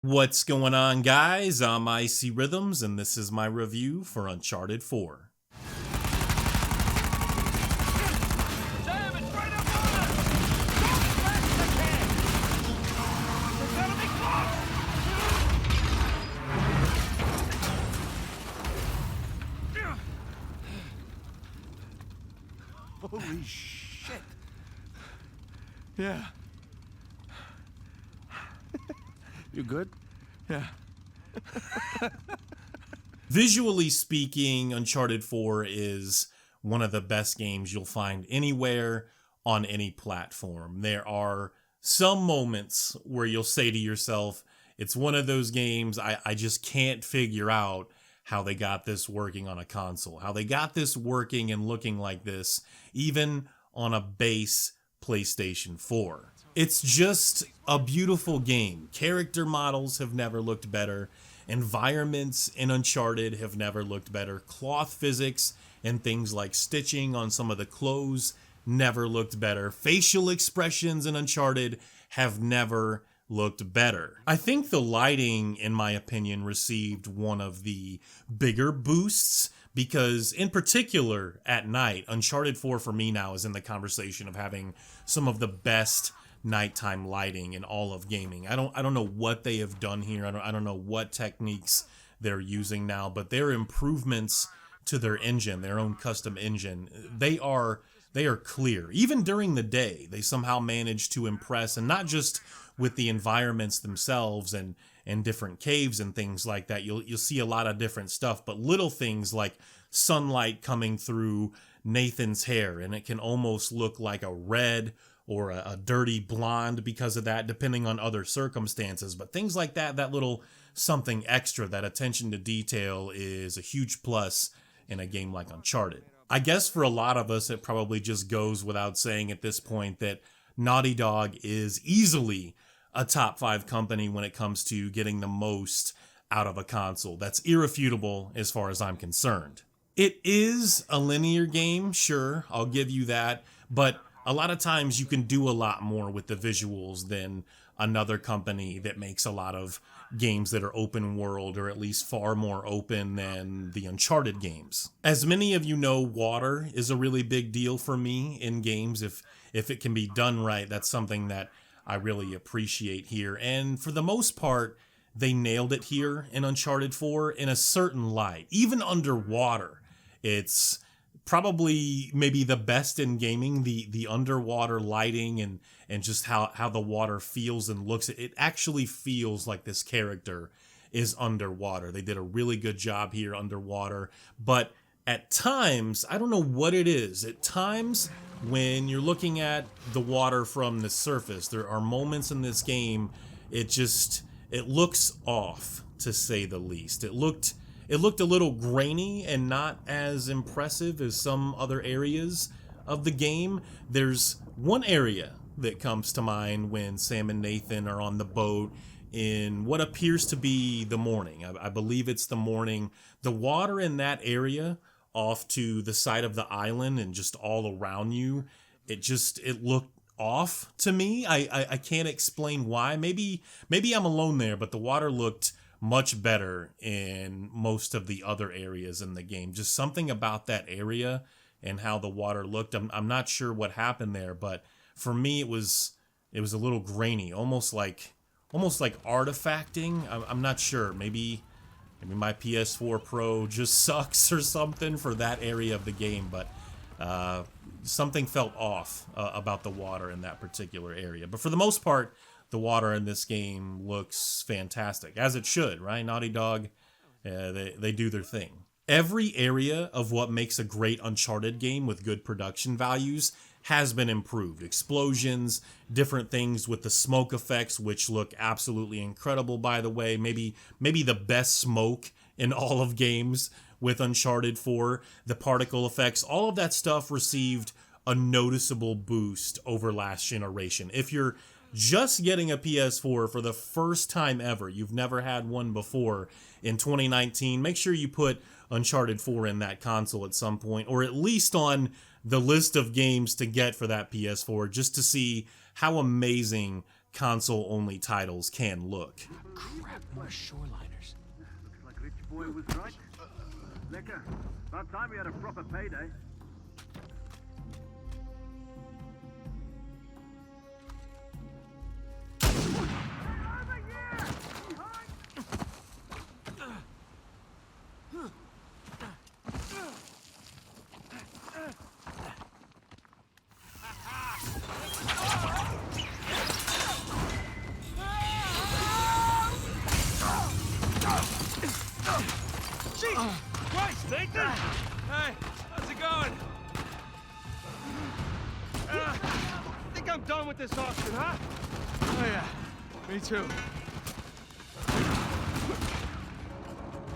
What's going on, guys? I'm Icy Rhythms, and this is my review for Uncharted 4. Sam, it's right up on us! Go as fast as I can! We're gonna be close! Holy shit! Yeah. You good? Yeah. Visually speaking, Uncharted 4 is one of the best games you'll find anywhere on any platform. There are some moments where you'll say to yourself, it's one of those games I just can't figure out how they got this working on a console, how they got this working and looking like this, even on a base PlayStation 4. It's just a beautiful game. Character models have never looked better. Environments in Uncharted have never looked better. Cloth physics and things like stitching on some of the clothes never looked better. Facial expressions in Uncharted have never looked better. I think the lighting, in my opinion, received one of the bigger boosts because, in particular, at night, Uncharted 4 for me now is in the conversation of having some of the best nighttime lighting in all of gaming. I don't know what they have done here. I don't know what techniques they're using now, but their improvements to their engine, their own custom engine, they are clear. Even during the day, they somehow manage to impress, and not just with the environments themselves and different caves and things like that. You'll see a lot of different stuff, but little things like sunlight coming through Nathan's hair, and it can almost look like a red or a dirty blonde because of that, depending on other circumstances. But things like that, that little something extra, that attention to detail is a huge plus in a game like Uncharted. I guess for a lot of us, it probably just goes without saying at this point that Naughty Dog is easily a top 5 company when it comes to getting the most out of a console. That's irrefutable as far as I'm concerned. It is a linear game, sure, I'll give you that, but a lot of times you can do a lot more with the visuals than another company that makes a lot of games that are open world, or at least far more open than the Uncharted games. As many of you know, water is a really big deal for me in games. If it can be done right, that's something that I really appreciate here. And for the most part, they nailed it here in Uncharted 4 in a certain light. Even underwater, it's probably maybe the best in gaming. The underwater lighting and just how the water feels and looks. It actually feels like this character is underwater. They did a really good job here underwater, but at times, I don't know what it is, at times when you're looking at the water from the surface, there are moments in this game it looks off, to say the least. It looked a little grainy and not as impressive as some other areas of the game. There's one area that comes to mind when Sam and Nathan are on the boat in what appears to be the morning. I believe it's the morning. The water in that area off to the side of the island and just all around you, it looked off to me. I can't explain why. Maybe I'm alone there, but the water looked much better in most of the other areas in the game. Just something about that area and how the water looked. I'm not sure what happened there, but for me it was a little grainy, almost like artifacting. I'm not sure. Maybe my PS4 Pro just sucks or something for that area of the game, but something felt off about the water in that particular area. But for the most part, the water in this game looks fantastic, as it should, right? Naughty Dog, they do their thing. Every area of what makes a great Uncharted game with good production values has been improved. Explosions, different things with the smoke effects, which look absolutely incredible, by the way. Maybe the best smoke in all of games with Uncharted 4. The particle effects, all of that stuff received a noticeable boost over last generation. If you're just getting a PS4 for the first time ever, you've never had one before in 2019, make sure you put Uncharted 4 in that console at some point, or at least on the list of games to get for that PS4, just to see how amazing console-only titles can look. Crap, more shoreliners. Looks like Rich Boy was right. Lecker. About time we had a proper payday. Jesus Christ, Nathan! Hey, how's it going? I think I'm done with this auction, huh? Oh yeah, me too.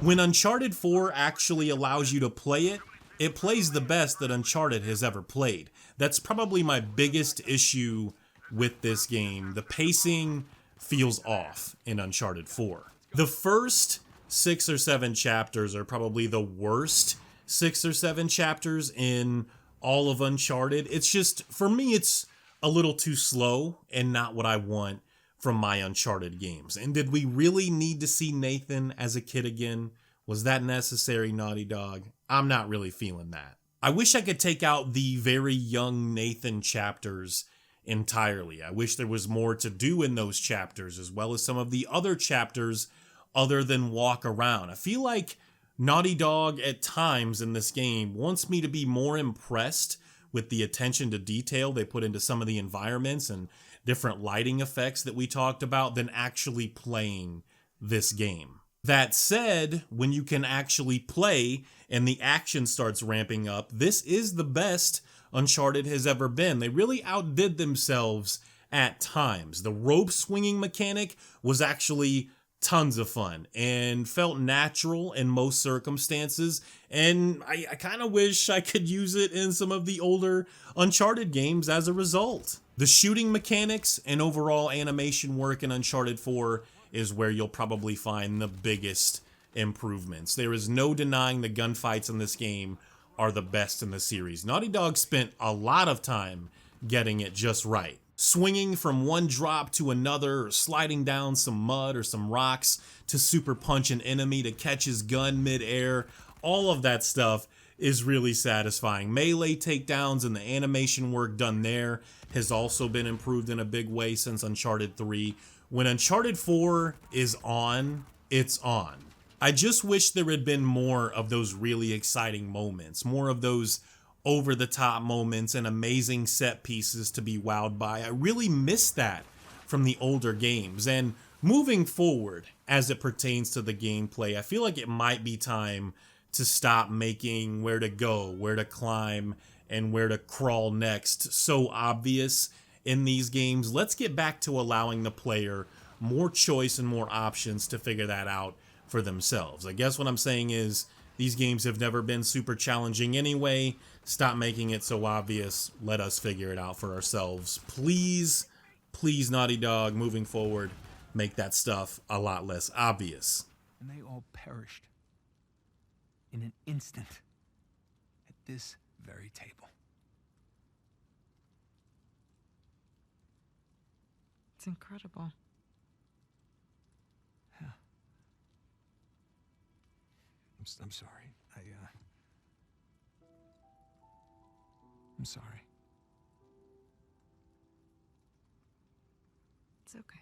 When Uncharted 4 actually allows you to play it, it plays the best that Uncharted has ever played. That's probably my biggest issue with this game. The pacing feels off in Uncharted 4. The first 6 or 7 chapters are probably the worst 6 or 7 chapters in all of Uncharted. It's just, for me, it's a little too slow and not what I want from my Uncharted games. And did we really need to see Nathan as a kid again? Was that necessary, Naughty Dog? I'm not really feeling that. I wish I could take out the very young Nathan chapters entirely. I wish there was more to do in those chapters, as well as some of the other chapters other than walk around. I feel like Naughty Dog at times in this game wants me to be more impressed with the attention to detail they put into some of the environments and different lighting effects that we talked about than actually playing this game. That said, when you can actually play and the action starts ramping up, this is the best Uncharted has ever been. They really outdid themselves at times. The rope swinging mechanic was actually tons of fun and felt natural in most circumstances, and I kind of wish I could use it in some of the older Uncharted games as a result. The shooting mechanics and overall animation work in Uncharted 4 is where you'll probably find the biggest improvements. There is no denying the gunfights in this game are the best in the series. Naughty Dog spent a lot of time getting it just right. Swinging from one drop to another, or sliding down some mud or some rocks to super punch an enemy to catch his gun mid-air, all of that stuff is really satisfying. Melee takedowns and the animation work done there has also been improved in a big way since Uncharted 3. When Uncharted 4 is on, it's on. I just wish there had been more of those really exciting moments, more of those over-the-top moments and amazing set pieces to be wowed by. I really miss that from the older games. And moving forward, as it pertains to the gameplay, I feel like it might be time to stop making where to go, where to climb, and where to crawl next so obvious in these games. Let's get back to allowing the player more choice and more options to figure that out for themselves. I guess what I'm saying is these games have never been super challenging anyway. Stop making it so obvious. Let us figure it out for ourselves. Please, please, Naughty Dog, moving forward, make that stuff a lot less obvious. And they all perished in an instant at this very table. It's incredible. Yeah. I'm sorry. I'm sorry. It's okay.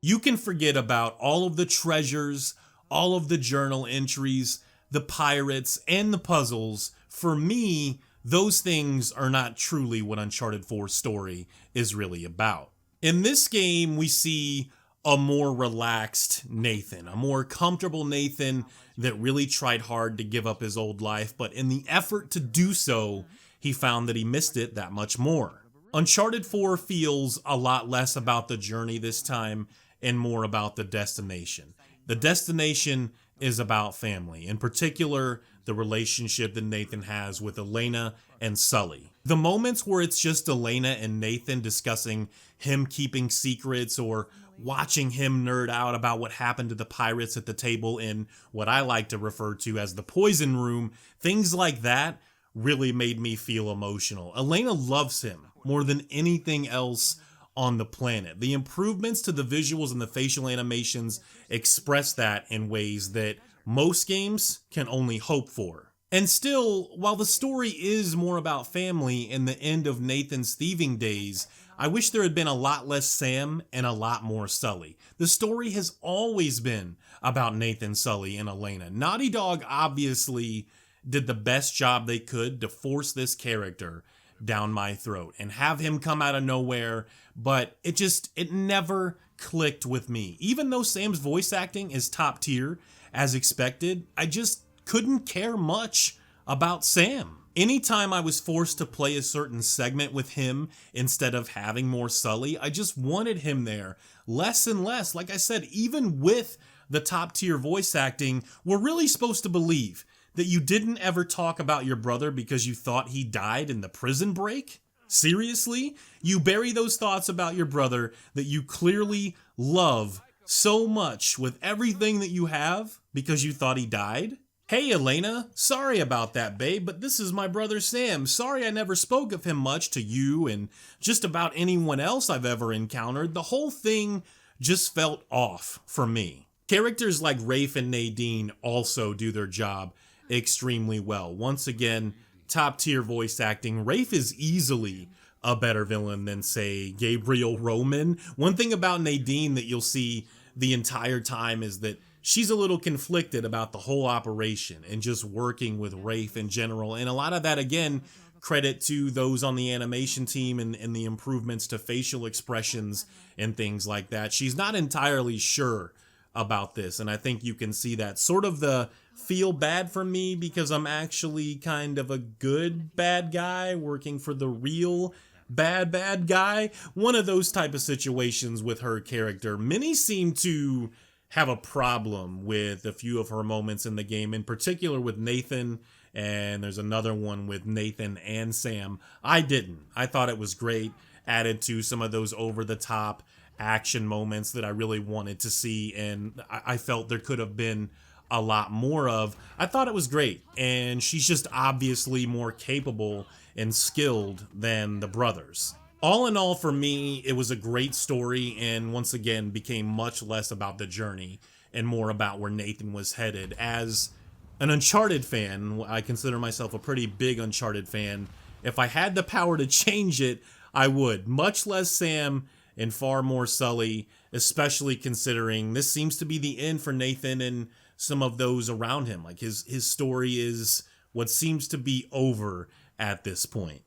You can forget about all of the treasures, all of the journal entries, the pirates, and the puzzles. For me, those things are not truly what Uncharted 4's story is really about. In this game, we see a more relaxed Nathan, a more comfortable Nathan that really tried hard to give up his old life, but in the effort to do so, he found that he missed it that much more. Uncharted 4 feels a lot less about the journey this time and more about the destination. The destination is about family, in particular, the relationship that Nathan has with Elena and Sully. The moments where it's just Elena and Nathan discussing him keeping secrets or watching him nerd out about what happened to the pirates at the table in what I like to refer to as the poison room, things like that really made me feel emotional. Elena loves him more than anything else on the planet. The improvements to the visuals and the facial animations express that in ways that most games can only hope for. And still, while the story is more about family and the end of Nathan's thieving days, I wish there had been a lot less Sam and a lot more Sully. The story has always been about Nathan, Sully, and Elena. Naughty Dog obviously did the best job they could to force this character down my throat and have him come out of nowhere, but it never clicked with me. Even though Sam's voice acting is top tier, as expected, I just couldn't care much about Sam. Anytime I was forced to play a certain segment with him instead of having more Sully, I just wanted him there less and less. Like I said, even with the top tier voice acting, we're really supposed to believe that you didn't ever talk about your brother because you thought he died in the prison break? Seriously? You bury those thoughts about your brother that you clearly love so much with everything that you have because you thought he died? Hey Elena, sorry about that babe, but this is my brother Sam. Sorry I never spoke of him much to you and just about anyone else I've ever encountered. The whole thing just felt off for me. Characters like Rafe and Nadine also do their job extremely well. Once again, top tier voice acting. Rafe is easily a better villain than, say, Gabriel Roman. One thing about Nadine that you'll see the entire time is that she's a little conflicted about the whole operation and just working with Rafe in general. And a lot of that, again, credit to those on the animation team and the improvements to facial expressions and things like that. She's not entirely sure about this, and I think you can see that. Sort of the feel bad for me because I'm actually kind of a good bad guy working for the real bad guy. One of those type of situations with her character. Many seem to have a problem with a few of her moments in the game, in particular with Nathan, and there's another one with Nathan and Sam. I didn't. I thought it was great, added to some of those over-the-top action moments that I really wanted to see, and I felt there could have been a lot more of. I thought it was great, and she's just obviously more capable and skilled than the brothers. All in all, for me, it was a great story, and once again became much less about the journey and more about where Nathan was headed. As an Uncharted fan, I consider myself a pretty big Uncharted fan. If I had the power to change it, I would. Much less Sam and far more Sully, especially considering this seems to be the end for Nathan and some of those around him. Like his story is what seems to be over at this point.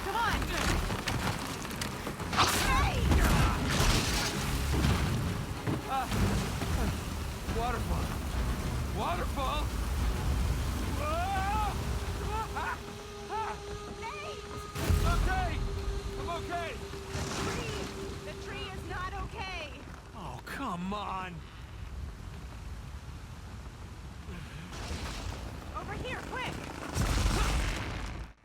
Come on! Hey! Waterfall. Waterfall? Okay! I'm okay! The tree is not okay! Oh, come on! Over here, quick!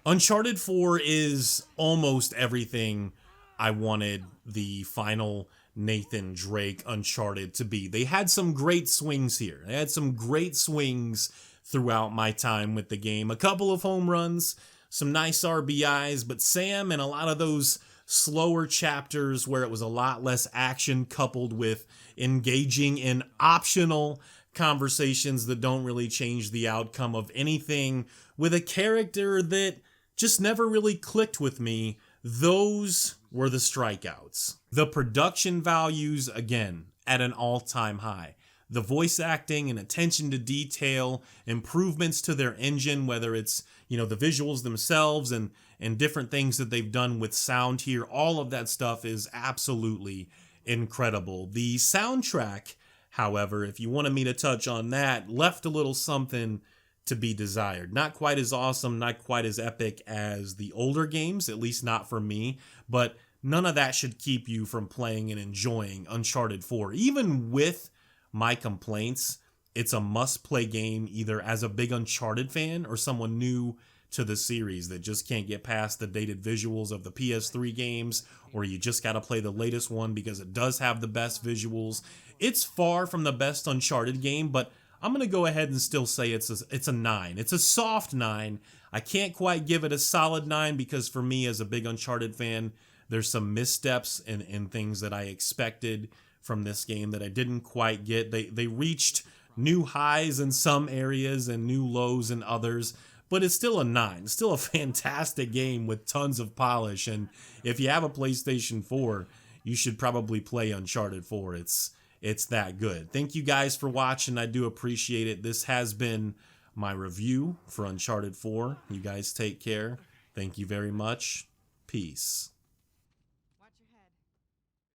Uncharted 4 is almost everything I wanted the final Nathan Drake Uncharted to be. They had some great swings here. They had some great swings throughout my time with the game. A couple of home runs, some nice RBIs, but Sam and a lot of those slower chapters where it was a lot less action coupled with engaging in optional conversations that don't really change the outcome of anything with a character that just never really clicked with me. Those were the strikeouts. The production values, again, at an all-time high. The voice acting and attention to detail, improvements to their engine, whether it's, the visuals themselves and different things that they've done with sound here, all of that stuff is absolutely incredible. The soundtrack, however, if you wanted me to touch on that, left a little something to be desired. Not quite as awesome, not quite as epic as the older games, at least not for me, but none of that should keep you from playing and enjoying Uncharted 4. Even with my complaints, it's a must-play game either as a big Uncharted fan or someone new to the series that just can't get past the dated visuals of the PS3 games, or you just gotta play the latest one because it does have the best visuals. It's far from the best Uncharted game, but I'm going to go ahead and still say it's a 9. It's a soft 9. I can't quite give it a solid 9 because for me as a big Uncharted fan, there's some missteps and things that I expected from this game that I didn't quite get. They reached new highs in some areas and new lows in others, but it's still a 9. It's still a fantastic game with tons of polish, and if you have a PlayStation 4, you should probably play Uncharted 4. It's that good. Thank you guys for watching. I do appreciate it. This has been my review for Uncharted 4. You guys take care. Thank you very much. Peace.